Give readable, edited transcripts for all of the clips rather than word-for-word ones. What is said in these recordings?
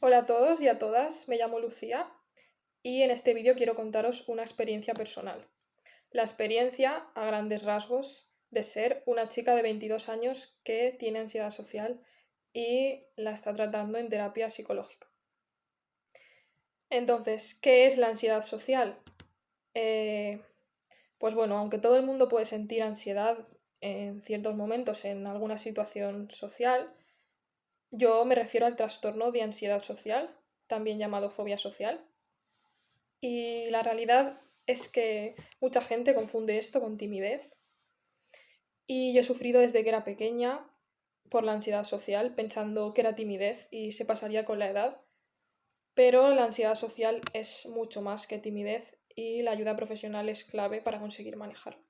Hola a todos y a todas, me llamo Lucía y en este vídeo quiero contaros una experiencia personal. La experiencia, a grandes rasgos, de ser una chica de 22 años que tiene ansiedad social y la está tratando en terapia psicológica. Entonces, ¿qué es la ansiedad social? Eh, pues bueno, aunque todo el mundo puede sentir ansiedad en ciertos momentos en alguna situación social, yo me refiero al trastorno de ansiedad social, también llamado fobia social. Y la realidad es que mucha gente confunde esto con timidez. Y yo he sufrido desde que era pequeña por la ansiedad social, pensando que era timidez y se pasaría con la edad. Pero la ansiedad social es mucho más que timidez y la ayuda profesional es clave para conseguir manejarla.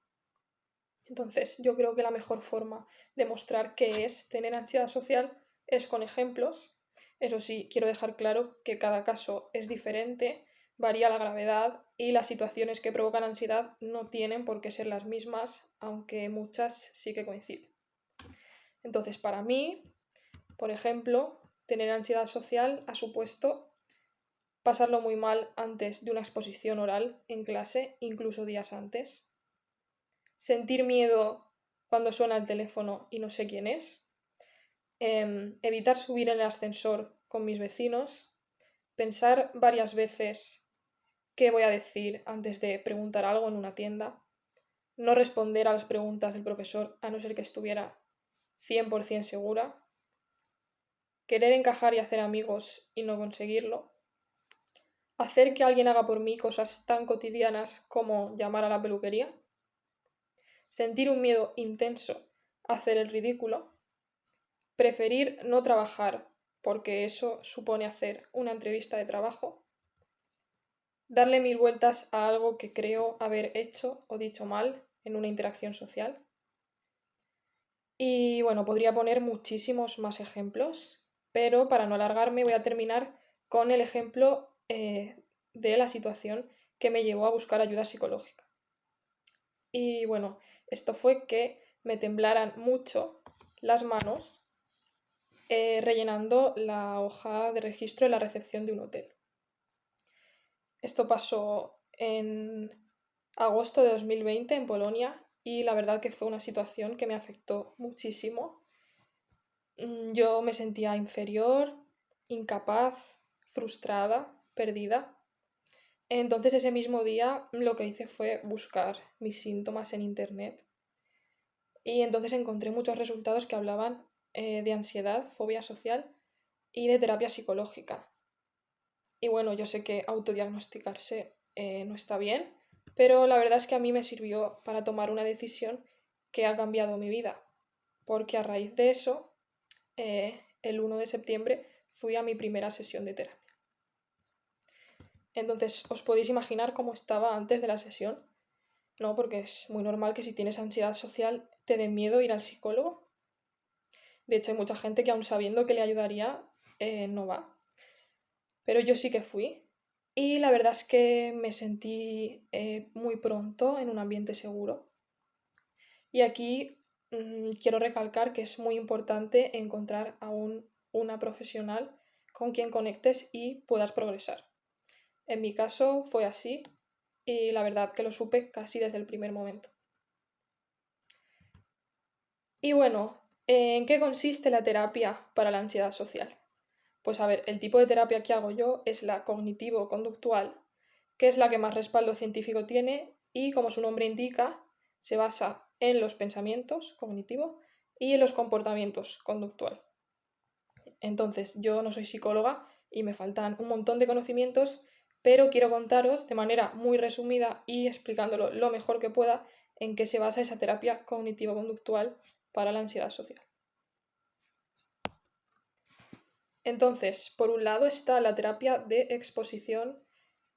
Entonces, yo creo que la mejor forma de mostrar qué es tener ansiedad social es con ejemplos. Eso sí, quiero dejar claro que cada caso es diferente, varía la gravedad y las situaciones que provocan ansiedad no tienen por qué ser las mismas, aunque muchas sí que coinciden. Entonces, para mí, por ejemplo, tener ansiedad social ha supuesto pasarlo muy mal antes de una exposición oral en clase, incluso días antes. Sentir miedo cuando suena el teléfono y no sé quién es. Evitar subir en el ascensor con mis vecinos. Pensar varias veces qué voy a decir antes de preguntar algo en una tienda. No responder a las preguntas del profesor a no ser que estuviera 100% segura. Querer encajar y hacer amigos y no conseguirlo. Hacer que alguien haga por mí cosas tan cotidianas como llamar a la peluquería. Sentir un miedo intenso a hacer el ridículo. Preferir no trabajar porque eso supone hacer una entrevista de trabajo. Darle 1000 vueltas a algo que creo haber hecho o dicho mal en una interacción social. Y bueno, podría poner muchísimos más ejemplos, pero para no alargarme voy a terminar con el ejemplo de la situación que me llevó a buscar ayuda psicológica. Y bueno, esto fue que me temblaran mucho las manos rellenando la hoja de registro en la recepción de un hotel. Esto pasó en agosto de 2020 en Polonia y la verdad que fue una situación que me afectó muchísimo. Yo me sentía inferior, incapaz, frustrada, perdida. Entonces ese mismo día lo que hice fue buscar mis síntomas en internet y entonces encontré muchos resultados que hablaban de ansiedad, fobia social y de terapia psicológica. Y bueno, yo sé que autodiagnosticarse no está bien, pero la verdad es que a mí me sirvió para tomar una decisión que ha cambiado mi vida, porque a raíz de eso, el 1 de septiembre fui a mi primera sesión de terapia. Entonces, ¿os podéis imaginar cómo estaba antes de la sesión? No, porque es muy normal que si tienes ansiedad social te dé miedo ir al psicólogo. De hecho, hay mucha gente que aun sabiendo que le ayudaría, no va. Pero yo sí que fui y la verdad es que me sentí muy pronto en un ambiente seguro. Y aquí quiero recalcar que es muy importante encontrar a una profesional con quien conectes y puedas progresar. En mi caso fue así y la verdad que lo supe casi desde el primer momento. Y bueno, ¿en qué consiste la terapia para la ansiedad social? Pues a ver, el tipo de terapia que hago yo es la cognitivo-conductual, que es la que más respaldo científico tiene y, como su nombre indica, se basa en los pensamientos, cognitivo, y en los comportamientos, conductual. Entonces, yo no soy psicóloga y me faltan un montón de conocimientos, pero quiero contaros de manera muy resumida y explicándolo lo mejor que pueda en qué se basa esa terapia cognitivo-conductual para la ansiedad social. Entonces, por un lado está la terapia de exposición,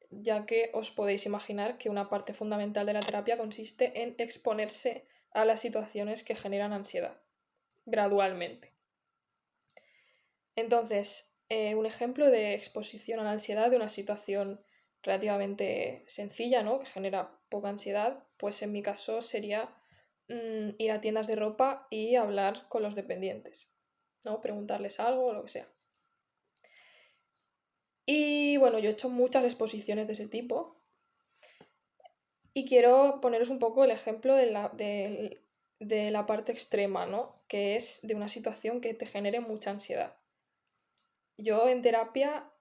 ya que os podéis imaginar que una parte fundamental de la terapia consiste en exponerse a las situaciones que generan ansiedad, gradualmente. Entonces, un ejemplo de exposición a la ansiedad de una situación relativamente sencilla, ¿no? Que genera poca ansiedad, pues en mi caso sería ir a tiendas de ropa y hablar con los dependientes, ¿no? Preguntarles algo o lo que sea. bueno, yo he hecho muchas exposiciones de ese tipo y quiero poneros un poco el ejemplo de la parte extrema, ¿no? Que es de una situación que te genere mucha ansiedad. Yo en terapia,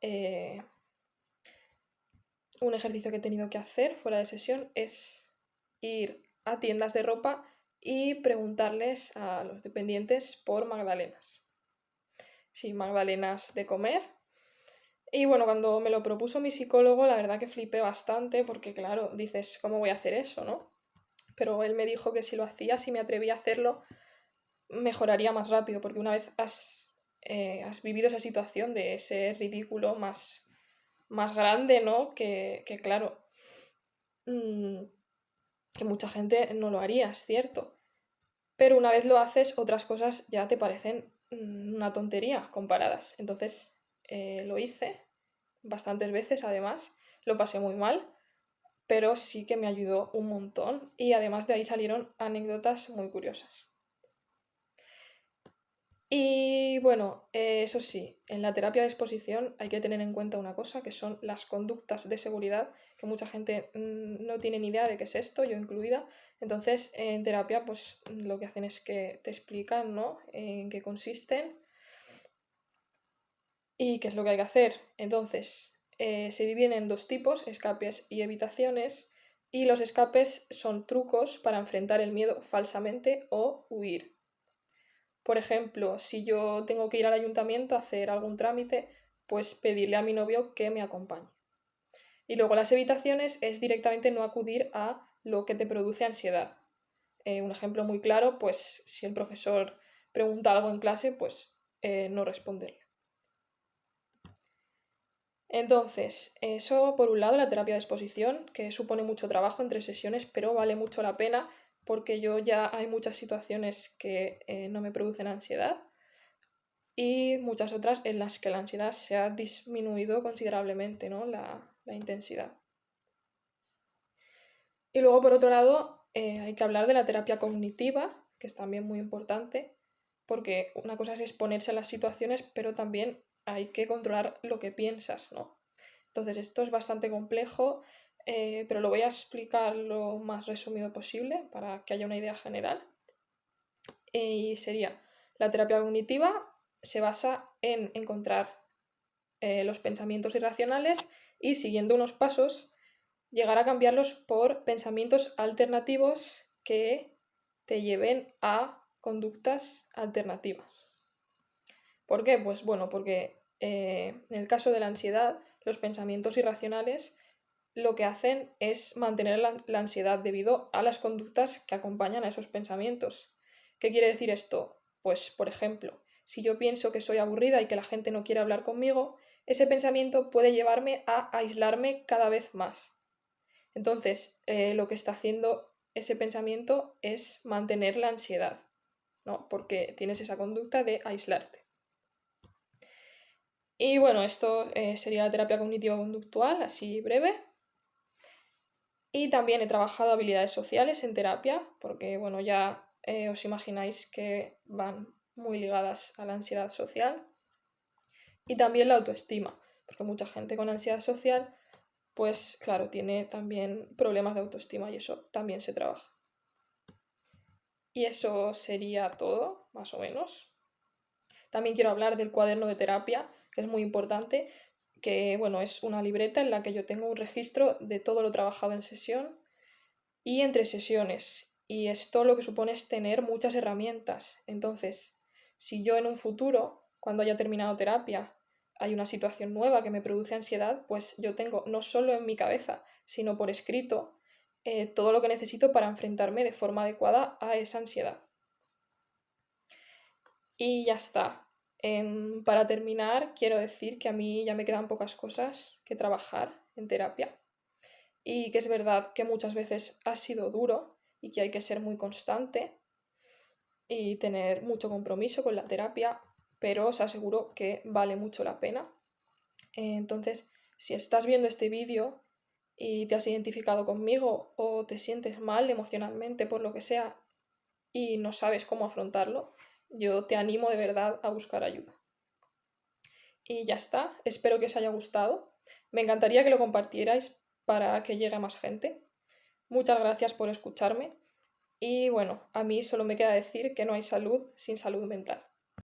un ejercicio que he tenido que hacer fuera de sesión es ir a tiendas de ropa y preguntarles a los dependientes por magdalenas. Sí, magdalenas de comer. Y bueno, cuando me lo propuso mi psicólogo, la verdad que flipé bastante porque, claro, dices, ¿cómo voy a hacer eso, no? Pero él me dijo que si lo hacía, si me atrevía a hacerlo, mejoraría más rápido, porque una vez has vivido esa situación de ese ridículo más grande, ¿no? Que claro, que mucha gente no lo haría, es cierto. Pero una vez lo haces, otras cosas ya te parecen una tontería comparadas. Entonces lo hice bastantes veces, además, lo pasé muy mal, pero sí que me ayudó un montón y además de ahí salieron anécdotas muy curiosas. Y bueno, eso sí, en la terapia de exposición hay que tener en cuenta una cosa, que son las conductas de seguridad, que mucha gente no tiene ni idea de qué es esto, yo incluida. Entonces, en terapia, pues lo que hacen es que te explican, ¿no?, en qué consisten y qué es lo que hay que hacer. Entonces, se dividen en dos tipos, escapes y evitaciones, y los escapes son trucos para enfrentar el miedo falsamente o huir. Por ejemplo, si yo tengo que ir al ayuntamiento a hacer algún trámite, pues pedirle a mi novio que me acompañe. Y luego las evitaciones es directamente no acudir a lo que te produce ansiedad. Un ejemplo muy claro, pues si el profesor pregunta algo en clase, pues no responderle. Entonces, eso por un lado, la terapia de exposición, que supone mucho trabajo entre sesiones, pero vale mucho la pena porque yo ya hay muchas situaciones que no me producen ansiedad y muchas otras en las que la ansiedad se ha disminuido considerablemente, ¿no?, la intensidad. Y luego, por otro lado, hay que hablar de la terapia cognitiva, que es también muy importante, porque una cosa es exponerse a las situaciones, pero también hay que controlar lo que piensas, ¿no? Entonces, esto es bastante complejo, pero lo voy a explicar lo más resumido posible para que haya una idea general. Y sería, la terapia cognitiva se basa en encontrar los pensamientos irracionales y, siguiendo unos pasos, llegar a cambiarlos por pensamientos alternativos que te lleven a conductas alternativas. ¿Por qué? Pues bueno, porque en el caso de la ansiedad, los pensamientos irracionales lo que hacen es mantener la ansiedad debido a las conductas que acompañan a esos pensamientos. ¿Qué quiere decir esto? Pues, por ejemplo, si yo pienso que soy aburrida y que la gente no quiere hablar conmigo, ese pensamiento puede llevarme a aislarme cada vez más. Entonces, lo que está haciendo ese pensamiento es mantener la ansiedad, ¿no? Porque tienes esa conducta de aislarte. Y bueno, esto sería la terapia cognitivo-conductual, así breve. Y también he trabajado habilidades sociales en terapia, porque bueno, ya os imagináis que van muy ligadas a la ansiedad social. Y también la autoestima, porque mucha gente con ansiedad social, pues claro, tiene también problemas de autoestima y eso también se trabaja. Y eso sería todo, más o menos. También quiero hablar del cuaderno de terapia, que es muy importante, que bueno, es una libreta en la que yo tengo un registro de todo lo trabajado en sesión y entre sesiones. Y esto lo que supone es tener muchas herramientas. Entonces, si yo en un futuro, cuando haya terminado terapia, hay una situación nueva que me produce ansiedad, pues yo tengo no solo en mi cabeza, sino por escrito, todo lo que necesito para enfrentarme de forma adecuada a esa ansiedad. Y ya está. Para terminar, quiero decir que a mí ya me quedan pocas cosas que trabajar en terapia y que es verdad que muchas veces ha sido duro y que hay que ser muy constante y tener mucho compromiso con la terapia, pero os aseguro que vale mucho la pena. Entonces, si estás viendo este vídeo y te has identificado conmigo o te sientes mal emocionalmente por lo que sea y no sabes cómo afrontarlo, yo te animo de verdad a buscar ayuda. Y ya está, espero que os haya gustado. Me encantaría que lo compartierais para que llegue a más gente. Muchas gracias por escucharme. Y bueno, a mí solo me queda decir que no hay salud sin salud mental.